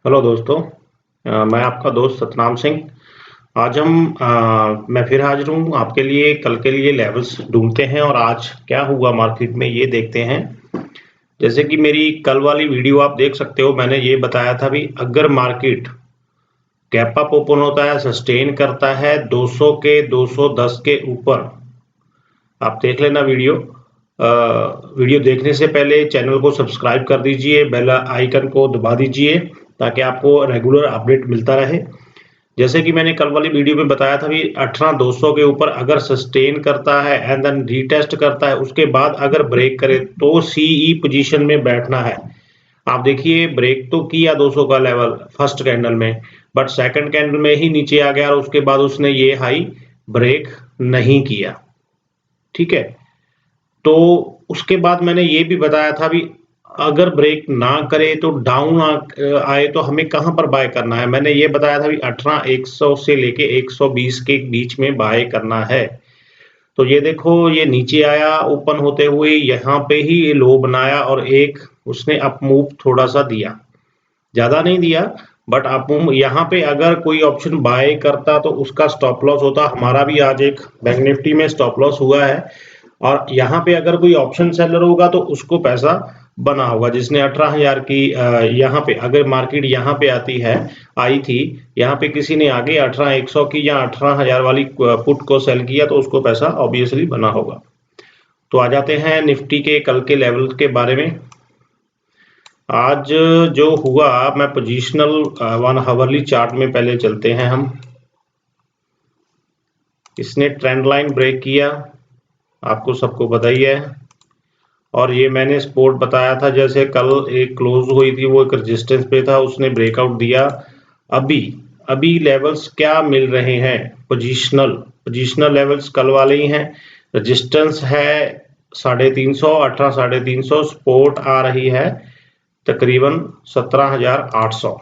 Hello दोस्तों। मैं आपका दोस्त सतनाम सिंह। आज मैं फिर हाजिर हूँ आपके लिए। कल के लिए लेवल्स ढूंढते हैं और आज क्या हुआ मार्केट में ये देखते हैं। जैसे कि मेरी कल वाली वीडियो आप देख सकते हो, मैंने ये बताया था भी अगर मार्केट गैप अप ओपन होता है, सस्टेन करता है 200 के 210 के ऊपर, आप देख लेना वीडियो। वीडियो देखने से पहले चैनल को सब्सक्राइब कर दीजिए, बेल आइकन को दबा दीजिए ताकि आपको रेगुलर अपडेट मिलता रहे। जैसे कि मैंने कल वाली वीडियो में बताया था भी 18200 के ऊपर अगर सस्टेन करता है एंड देन रीटेस्ट करता है, उसके बाद अगर ब्रेक करे तो सीई पोजीशन में बैठना है। आप देखिए ब्रेक तो किया 200 का लेवल फर्स्ट कैंडल में, बट सेकंड कैंडल में ही नीचे आ गया और उसके बाद उसने ये हाई ब्रेक नहीं किया। ठीक है, तो उसके बाद मैंने ये भी बताया था भी अगर ब्रेक ना करे तो डाउन आए तो हमें कहां पर बाय करना है। मैंने ये बताया था भी 18100 से लेके 120 के बीच में बाय करना है। तो ये देखो, ये नीचे आया ओपन होते हुए, यहाँ पे ही ये लो बनाया और एक उसने अप मूव थोड़ा सा दिया, ज्यादा नहीं दिया, बट अप मूव। यहाँ पे अगर कोई ऑप्शन बाय करता तो उसका स्टॉप लॉस होता। हमारा भी आज एक बैंक निफ्टी में स्टॉप लॉस हुआ है और यहाँ पे अगर कोई ऑप्शन सेलर होगा तो उसको पैसा बना होगा, जिसने 18,000 की यहाँ पे अगर मार्केट यहाँ पे आई थी, यहाँ पे किसी ने आगे 18,100 की या 18,000 वाली पुट को सेल किया तो उसको पैसा ऑब्वियसली बना होगा। तो आ जाते हैं निफ्टी के कल के लेवल के बारे में। आज जो हुआ, मैं पोजिशनल 1 हावरली चार्ट में पहले चलते हैं हम। इसने ट्रेंड लाइन ब्रेक किया, आपको सबको पता ही है। और ये मैंने सपोर्ट बताया था, जैसे कल एक क्लोज हुई थी वो एक रेजिस्टेंस पे था, उसने ब्रेकआउट दिया। अभी अभी लेवल्स क्या मिल रहे हैं, पोजिशनल लेवल्स कल वाले ही हैं। रेजिस्टेंस है 350, 350, सपोर्ट आ रही है तकरीबन 17,800।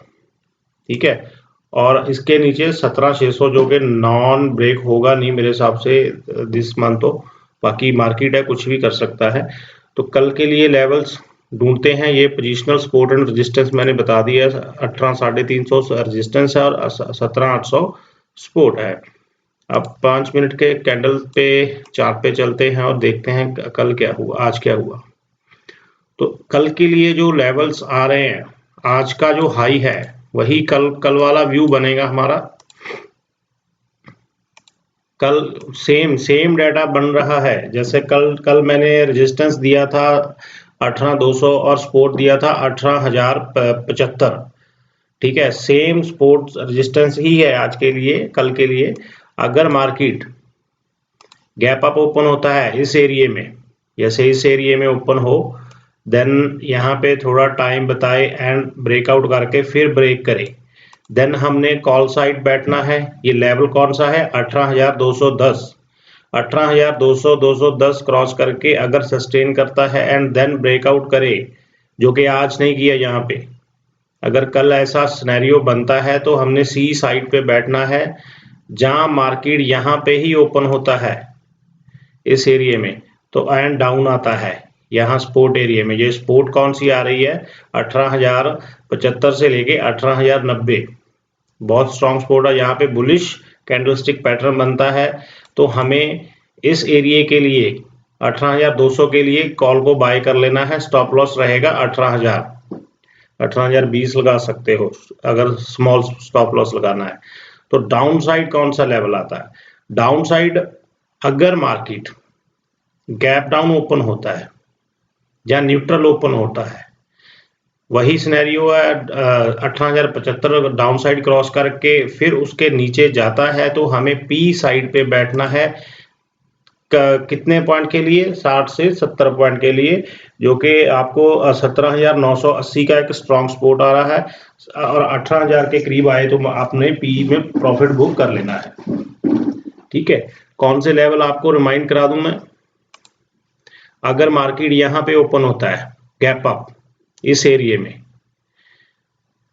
ठीक है, और इसके नीचे 17,600 जो कि नॉन ब्रेक होगा नहीं मेरे हिसाब से दिस मंथ। तो बाकी मार्केट है, कुछ भी कर सकता है। तो कल के लिए लेवल्स ढूंढते हैं। ये पोजिशनल सपोर्ट एंड रेजिस्टेंस मैंने बता दिया, 18,350 रेजिस्टेंस है और 17,800 सपोर्ट है। अब 5 मिनट के कैंडल पे चार्ट पे चलते हैं और देखते हैं कल क्या हुआ, आज क्या हुआ। तो कल के लिए जो लेवल्स आ रहे हैं, आज का जो हाई है वही कल वाला व्यू बनेगा हमारा। कल सेम डाटा बन रहा है, जैसे कल मैंने रेजिस्टेंस दिया था 18,200 और सपोर्ट दिया था 18,075। ठीक है, सेम सपोर्ट रेजिस्टेंस ही है आज के लिए, कल के लिए। अगर मार्केट गैप अप ओपन होता है इस एरिया में, जैसे इस एरिया में ओपन हो, देन यहाँ पे थोड़ा टाइम बताए एंड ब्रेकआउट करके फिर ब्रेक करे, देन हमने कॉल साइड बैठना है। ये लेवल कौन सा है, 18,210। 18,200 210 क्रॉस करके अगर सस्टेन करता है एंड देन ब्रेकआउट करे, जो कि आज नहीं किया यहाँ पे, अगर कल ऐसा सिनेरियो बनता है तो हमने सी साइड पे बैठना है, जहां मार्केट यहाँ पे ही ओपन होता है इस एरिया में, तो एंड डाउन आता है यहाँ सपोर्ट एरिया में। ये सपोर्ट कौन सी आ रही है, 18,075 से लेके 18,090, बहुत स्ट्रॉन्ग सपोर्ट है। यहाँ पे बुलिश कैंडलस्टिक पैटर्न बनता है, तो हमें इस एरिया के लिए 18,200 के लिए कॉल को बाय कर लेना है। स्टॉप लॉस रहेगा 18,020 लगा सकते हो अगर स्मॉल स्टॉप लॉस लगाना है। तो डाउन साइड कौन सा लेवल आता है, डाउन साइड अगर मार्केट गैप डाउन ओपन होता है या न्यूट्रल ओपन होता है, वही सिनेरियो है। 18,075 डाउन साइड क्रॉस करके फिर उसके नीचे जाता है तो हमें पी साइड पे बैठना है। कितने पॉइंट के लिए, 60 से 70 पॉइंट के लिए, जो कि आपको 17,980 का एक स्ट्रॉन्ग सपोर्ट आ रहा है और 18,000 के करीब आए तो आपने पी में प्रॉफिट बुक कर लेना है। ठीक है, कौन से लेवल आपको रिमाइंड करा दूं मैं। अगर मार्केट यहाँ पे ओपन होता है गैप अप इस एरिया में,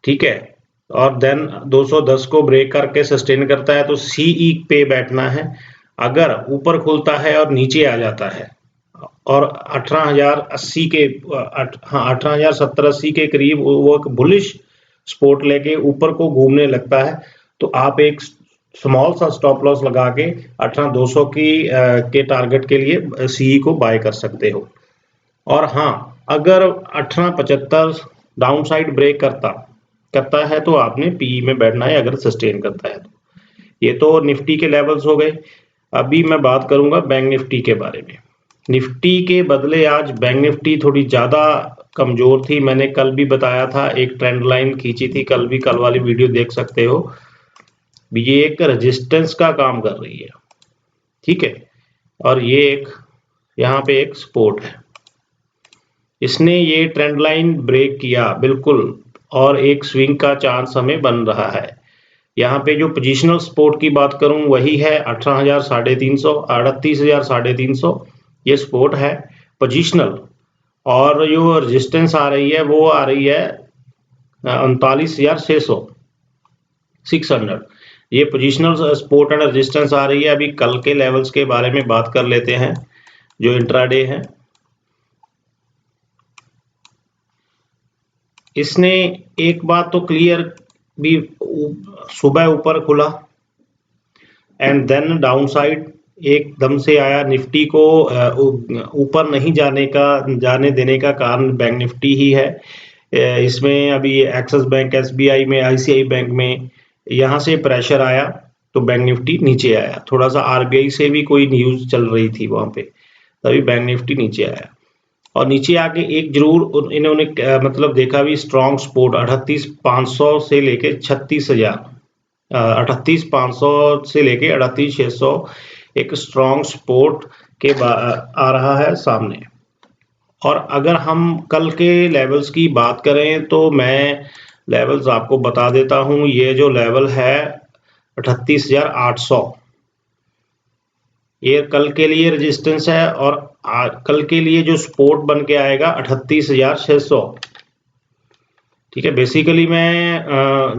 ठीक है, और देन 210 को ब्रेक करके सस्टेन करता है तो सीई पे बैठना है। अगर ऊपर खुलता है और नीचे आ जाता है और 18,080 के 18,070-80 के करीब वो एक बुलिश सपोर्ट लेके ऊपर को घूमने लगता है तो आप एक स्मॉल सा स्टॉप लॉस लगा के 18200 के टारगेट के लिए सीई को बाय कर सकते हो। और हाँ, अगर 1875 डाउन साइड ब्रेक करता है तो आपने पीई में बैठना है अगर सस्टेन करता है तो। ये तो निफ्टी के लेवल्स हो गए। अभी मैं बात करूंगा बैंक निफ्टी के बारे में। निफ्टी के बदले आज बैंक निफ्टी थोड़ी ज्यादा कमजोर थी। मैंने कल भी बताया था, एक ट्रेंड लाइन खींची थी, कल वाली वीडियो देख सकते हो। ये एक रेजिस्टेंस का काम कर रही है, ठीक है, और ये एक यहाँ पे एक सपोर्ट है। इसने ये ट्रेंड लाइन ब्रेक किया बिल्कुल, और एक स्विंग का चांस हमें बन रहा है। यहाँ पे जो पोजिशनल सपोर्ट की बात करूं वही है 38,350 ये सपोर्ट है पोजिशनल, और जो रेजिस्टेंस आ रही है वो आ रही है 39,600 ये पोजिशनल सपोर्ट एंड रेजिस्टेंस आ रही है। अभी कल के लेवल्स के बारे में बात कर लेते हैं जो इंट्राडे है। इसने एक बात तो क्लियर भी, सुबह ऊपर खुला एंड देन डाउन साइड एकदम से आया। निफ्टी को ऊपर नहीं जाने देने का कारण बैंक निफ्टी ही है। इसमें अभी एक्सिस बैंक, एसबीआई में, आईसीआई बैंक में यहाँ से प्रेशर आया तो बैंक निफ्टी नीचे आया। थोड़ा सा आरबीआई से भी कोई न्यूज चल रही थी वहां पे, तभी बैंक निफ्टी नीचे आया। और नीचे आके एक जरूर इन्होंने मतलब देखा भी स्ट्रॉन्ग सपोर्ट 38,500 से लेके 36,000, 38,500 से लेके 38,600 एक स्ट्रॉन्ग सपोर्ट के आ रहा है सामने। और अगर हम कल के लेवल्स की बात करें तो मैं लेवल्स आपको बता देता हूं। ये जो लेवल है 38,800, ये कल के लिए रेजिस्टेंस है, और कल के लिए जो सपोर्ट बन के आएगा 38,600, ठीक है। बेसिकली मैं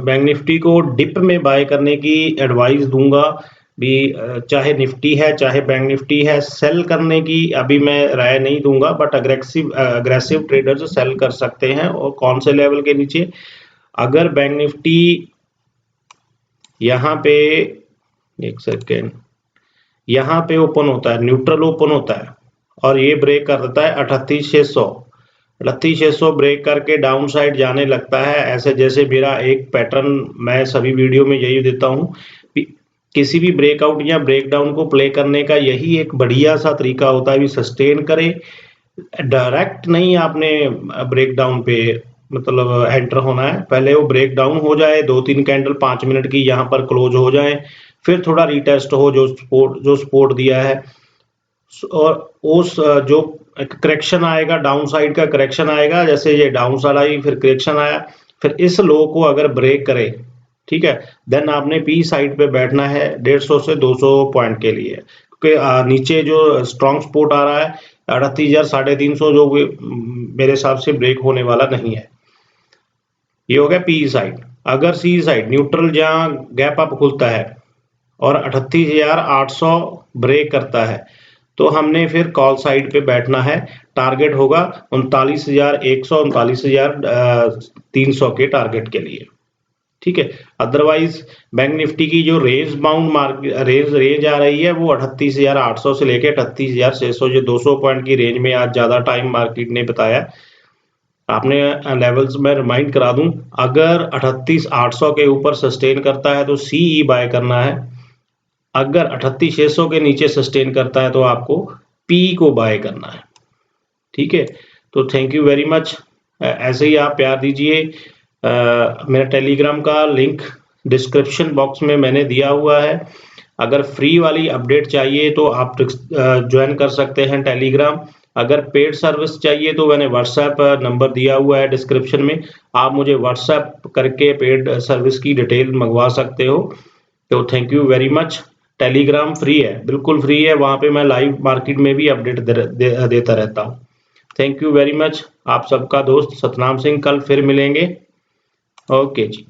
बैंक निफ्टी को डिप में बाय करने की एडवाइस दूंगा भी, चाहे निफ्टी है चाहे बैंक निफ्टी है। सेल करने की अभी मैं राय नहीं दूंगा, बट अग्रेसिव ट्रेडर्स सेल कर सकते हैं। और कौन से लेवल के नीचे? अगर बैंक निफ्टी यहाँ पे, एक सेकेंड, यहाँ पे ओपन होता है, न्यूट्रल ओपन होता है और ये ब्रेक कर देता है 38,600 ब्रेक करके डाउन साइड जाने लगता है। ऐसे जैसे मेरा एक पैटर्न मैं सभी वीडियो में यही देता हूँ, किसी भी ब्रेकआउट या ब्रेकडाउन को प्ले करने का यही एक बढ़िया सा तरीका होता है भी सस्टेन करे। डायरेक्ट नहीं आपने ब्रेकडाउन पे मतलब एंटर होना है, पहले वो ब्रेकडाउन हो जाए, 2-3 कैंडल 5 मिनट की यहाँ पर क्लोज हो जाए, फिर थोड़ा रीटेस्ट हो जो सपोर्ट दिया है, और उस जो करेक्शन आएगा, डाउन साइड का करेक्शन आएगा, जैसे ये डाउन साइड आई फिर करेक्शन आया, फिर इस लो को अगर ब्रेक करे, ठीक है, देन आपने पी साइड पे बैठना है 150 से 200 पॉइंट के लिए, क्योंकि नीचे जो स्ट्रॉन्ग सपोर्ट आ रहा है 38,350 जो मेरे हिसाब से ब्रेक होने वाला नहीं है। ये हो गया पी साइड। अगर सी साइड न्यूट्रल जहां गैप अप खुलता है और 38,800 ब्रेक करता है तो हमने फिर कॉल साइड पे बैठना है। टारगेट होगा 39,100 39,300 के टारगेट के लिए, ठीक है। अदरवाइज बैंक निफ्टी की जो रेंज बाउंड रेंज आ रही है वो 38,800 से लेके 38,600, जो 200 पॉइंट की रेंज में आज ज्यादा टाइम मार्केट ने बताया। आपने लेवल्स में रिमाइंड करा दूं, अगर 38,800 के ऊपर सस्टेन करता है तो सीई बाय करना है, अगर 38,600 के नीचे सस्टेन करता है तो आपको पी को बाय करना है, ठीक है। तो थैंक यू वेरी मच। ऐसे ही आप प्यार दीजिए। मेरा टेलीग्राम का लिंक डिस्क्रिप्शन बॉक्स में मैंने दिया हुआ है। अगर फ्री वाली अपडेट चाहिए तो आप ज्वाइन कर सकते हैं टेलीग्राम। अगर पेड सर्विस चाहिए तो मैंने व्हाट्सएप नंबर दिया हुआ है डिस्क्रिप्शन में, आप मुझे व्हाट्सएप करके पेड सर्विस की डिटेल मंगवा सकते हो। तो thank you very much. Telegram free है, बिल्कुल फ्री है, वहां पे मैं लाइव मार्केट में भी अपडेट देता रहता हूँ। Thank you very much. आप सबका दोस्त सतनाम सिंह, कल फिर मिलेंगे। ओके जी।